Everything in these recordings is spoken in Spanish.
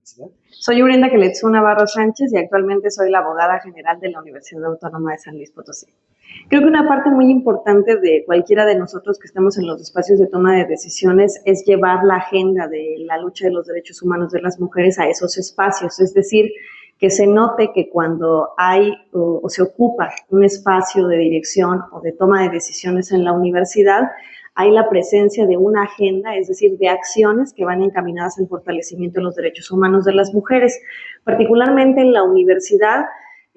universidad? Soy Brenda Keletsu Navarro Sánchez y actualmente soy la abogada general de la Universidad Autónoma de San Luis Potosí. Creo que una parte muy importante de cualquiera de nosotros que estamos en los espacios de toma de decisiones es llevar la agenda de la lucha de los derechos humanos de las mujeres a esos espacios, es decir, que se note que cuando hay o se ocupa un espacio de dirección o de toma de decisiones en la universidad, hay la presencia de una agenda, es decir, de acciones que van encaminadas al fortalecimiento de los derechos humanos de las mujeres. Particularmente en la universidad,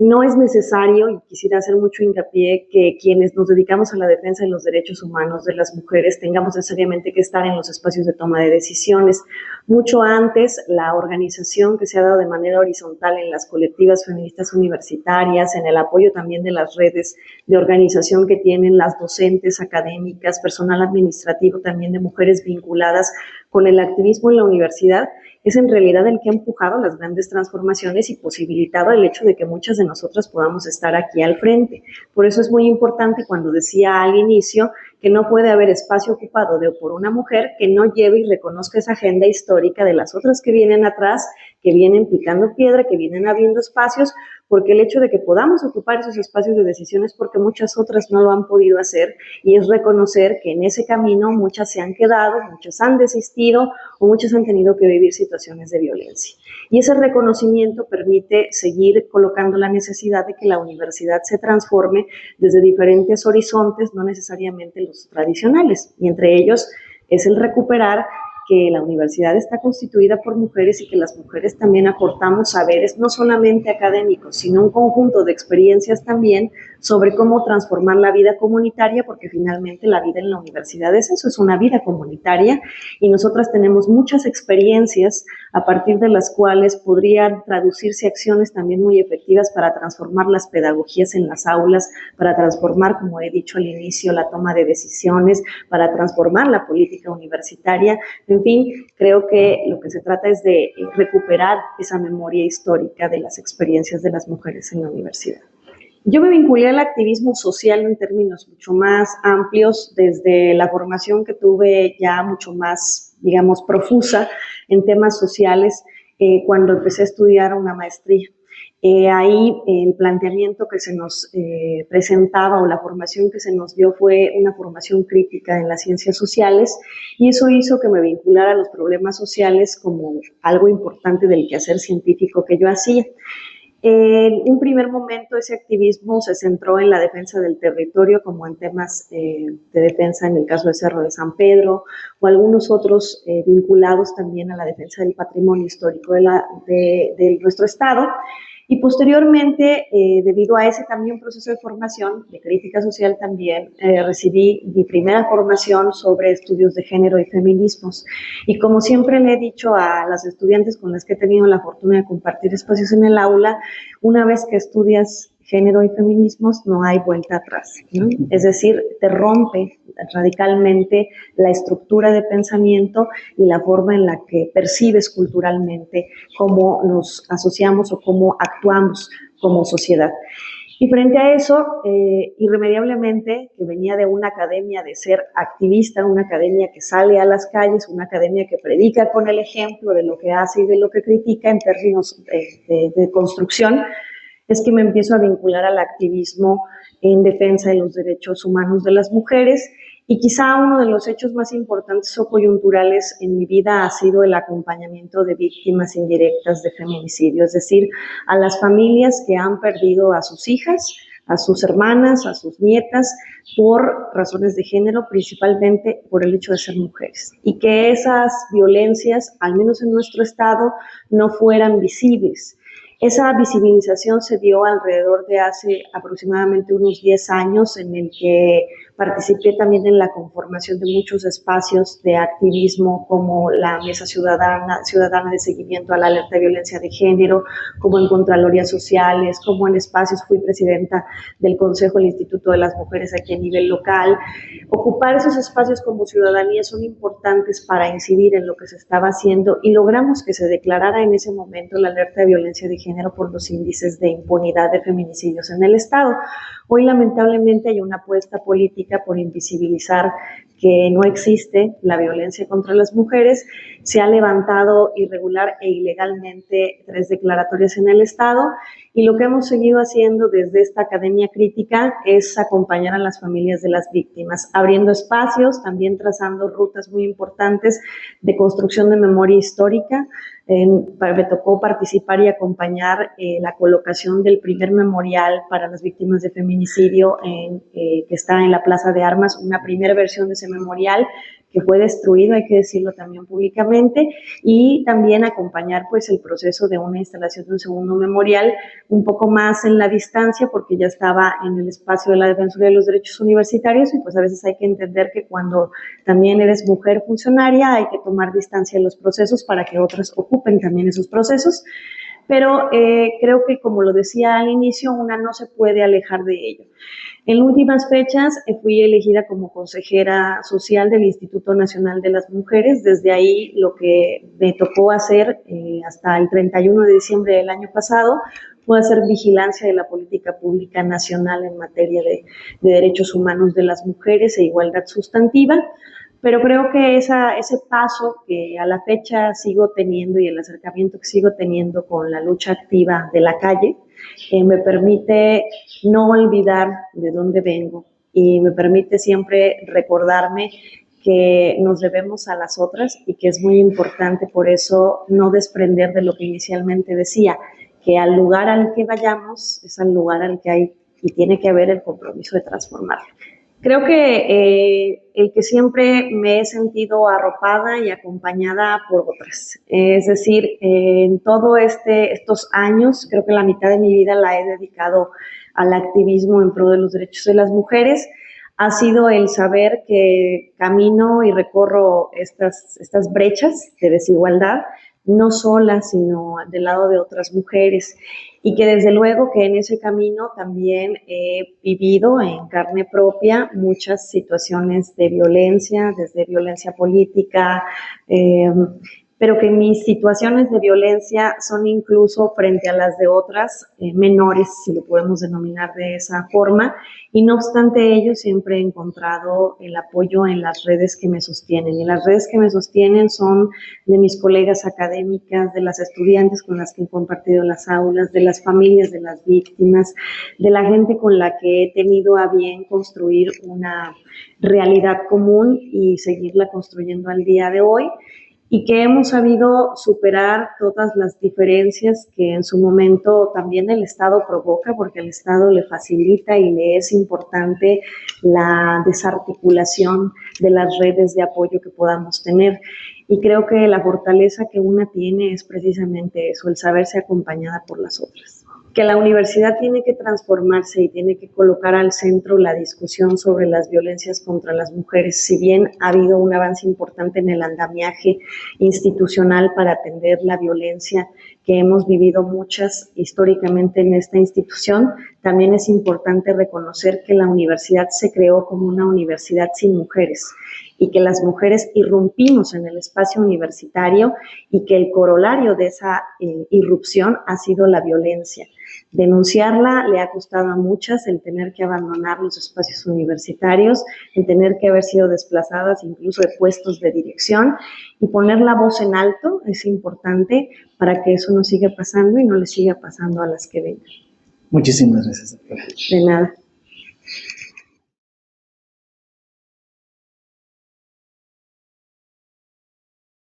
no es necesario, y quisiera hacer mucho hincapié, que quienes nos dedicamos a la defensa de los derechos humanos de las mujeres tengamos necesariamente que estar en los espacios de toma de decisiones. Mucho antes, la organización que se ha dado de manera horizontal en las colectivas feministas universitarias, en el apoyo también de las redes de organización que tienen las docentes, académicas, personal administrativo también de mujeres vinculadas con el activismo en la universidad, es en realidad el que ha empujado las grandes transformaciones y posibilitado el hecho de que muchas de nosotras podamos estar aquí al frente. Por eso es muy importante, cuando decía al inicio, que no puede haber espacio ocupado por una mujer que no lleve y reconozca esa agenda histórica de las otras que vienen atrás, que vienen picando piedra, que vienen abriendo espacios, porque el hecho de que podamos ocupar esos espacios de decisión es porque muchas otras no lo han podido hacer, y es reconocer que en ese camino muchas se han quedado, muchas han desistido o muchas han tenido que vivir situaciones de violencia. Y ese reconocimiento permite seguir colocando la necesidad de que la universidad se transforme desde diferentes horizontes, no necesariamente los tradicionales, y entre ellos es el recuperar que la universidad está constituida por mujeres y que las mujeres también aportamos saberes no solamente académicos, sino un conjunto de experiencias también sobre cómo transformar la vida comunitaria, porque finalmente la vida en la universidad es eso, es una vida comunitaria, y nosotras tenemos muchas experiencias a partir de las cuales podrían traducirse acciones también muy efectivas para transformar las pedagogías en las aulas, para transformar, como he dicho al inicio, la toma de decisiones, para transformar la política universitaria. En fin, creo que lo que se trata es de recuperar esa memoria histórica de las experiencias de las mujeres en la universidad. Yo me vinculé al activismo social en términos mucho más amplios desde la formación que tuve ya mucho más, digamos, profusa en temas sociales cuando empecé a estudiar una maestría. Ahí el planteamiento que se nos presentaba, o la formación que se nos dio, fue una formación crítica en las ciencias sociales, y eso hizo que me vinculara a los problemas sociales como algo importante del quehacer científico que yo hacía. En un primer momento ese activismo se centró en la defensa del territorio, como en temas de defensa en el caso de Cerro de San Pedro, o algunos otros vinculados también a la defensa del patrimonio histórico de nuestro estado. Y posteriormente, debido a ese también proceso de formación, de crítica social también, recibí mi primera formación sobre estudios de género y feminismos. Y como siempre le he dicho a las estudiantes con las que he tenido la fortuna de compartir espacios en el aula, una vez que estudias género y feminismos, no hay vuelta atrás, ¿no? Es decir, te rompe radicalmente la estructura de pensamiento y la forma en la que percibes culturalmente cómo nos asociamos o cómo actuamos como sociedad. Y frente a eso, irremediablemente, que venía de una academia de ser activista, una academia que sale a las calles, una academia que predica con el ejemplo de lo que hace y de lo que critica en términos de construcción, es que me empiezo a vincular al activismo en defensa de los derechos humanos de las mujeres. Y quizá uno de los hechos más importantes o coyunturales en mi vida ha sido el acompañamiento de víctimas indirectas de feminicidio, es decir, a las familias que han perdido a sus hijas, a sus hermanas, a sus nietas, por razones de género, principalmente por el hecho de ser mujeres. Y que esas violencias, al menos en nuestro estado, no fueran visibles. Esa visibilización se dio alrededor de hace aproximadamente unos 10 años, en el que participé también en la conformación de muchos espacios de activismo, como la Mesa Ciudadana de Seguimiento a la Alerta de Violencia de Género, como en Contralorías Sociales, como en espacios, fui presidenta del Consejo del Instituto de las Mujeres aquí a nivel local. Ocupar esos espacios como ciudadanía son importantes para incidir en lo que se estaba haciendo, y logramos que se declarara en ese momento la alerta de violencia de género por los índices de impunidad de feminicidios en el estado. Hoy lamentablemente hay una apuesta política por invisibilizar que no existe la violencia contra las mujeres. Se ha levantado irregular e ilegalmente 3 declaratorias en el Estado y lo que hemos seguido haciendo desde esta academia crítica es acompañar a las familias de las víctimas, abriendo espacios, también trazando rutas muy importantes de construcción de memoria histórica. Me tocó participar y acompañar la colocación del primer memorial para las víctimas de feminicidio que está en la Plaza de Armas, una primera versión de ese memorial que fue destruido, hay que decirlo también públicamente, y también acompañar pues el proceso de una instalación de un segundo memorial un poco más en la distancia, porque ya estaba en el espacio de la Defensoría de los Derechos Universitarios, y pues a veces hay que entender que cuando también eres mujer funcionaria hay que tomar distancia de los procesos para que otras ocupen también esos procesos, pero creo que, como lo decía al inicio, una no se puede alejar de ello. En últimas fechas fui elegida como consejera social del Instituto Nacional de las Mujeres. Desde ahí lo que me tocó hacer hasta el 31 de diciembre del año pasado fue hacer vigilancia de la política pública nacional en materia de derechos humanos de las mujeres e igualdad sustantiva. Pero creo que ese paso que a la fecha sigo teniendo y el acercamiento que sigo teniendo con la lucha activa de la calle me permite no olvidar de dónde vengo y me permite siempre recordarme que nos debemos a las otras y que es muy importante por eso no desprender de lo que inicialmente decía, que al lugar al que vayamos es al lugar al que hay y tiene que haber el compromiso de transformarlo. Creo que el que siempre me he sentido arropada y acompañada por otras. Es decir, en todos estos años, creo que la mitad de mi vida la he dedicado al activismo en pro de los derechos de las mujeres. Ha sido el saber que camino y recorro estas brechas de desigualdad, no sola, sino del lado de otras mujeres. Y que desde luego que en ese camino también he vivido en carne propia muchas situaciones de violencia, desde violencia política, pero que mis situaciones de violencia son incluso frente a las de otras menores, si lo podemos denominar de esa forma, y no obstante ello siempre he encontrado el apoyo en las redes que me sostienen, y las redes que me sostienen son de mis colegas académicas, de las estudiantes con las que he compartido las aulas, de las familias de las víctimas, de la gente con la que he tenido a bien construir una realidad común y seguirla construyendo al día de hoy, y que hemos sabido superar todas las diferencias que en su momento también el Estado provoca, porque el Estado le facilita y le es importante la desarticulación de las redes de apoyo que podamos tener. Y creo que la fortaleza que una tiene es precisamente eso, el saberse acompañada por las otras. Que la universidad tiene que transformarse y tiene que colocar al centro la discusión sobre las violencias contra las mujeres. Si bien ha habido un avance importante en el andamiaje institucional para atender la violencia que hemos vivido muchas históricamente en esta institución, también es importante reconocer que la universidad se creó como una universidad sin mujeres y que las mujeres irrumpimos en el espacio universitario y que el corolario de esa irrupción ha sido la violencia. Denunciarla le ha costado a muchas el tener que abandonar los espacios universitarios, el tener que haber sido desplazadas incluso de puestos de dirección, y poner la voz en alto es importante para que eso no siga pasando y no le siga pasando a las que vengan. Muchísimas gracias, doctora. De nada.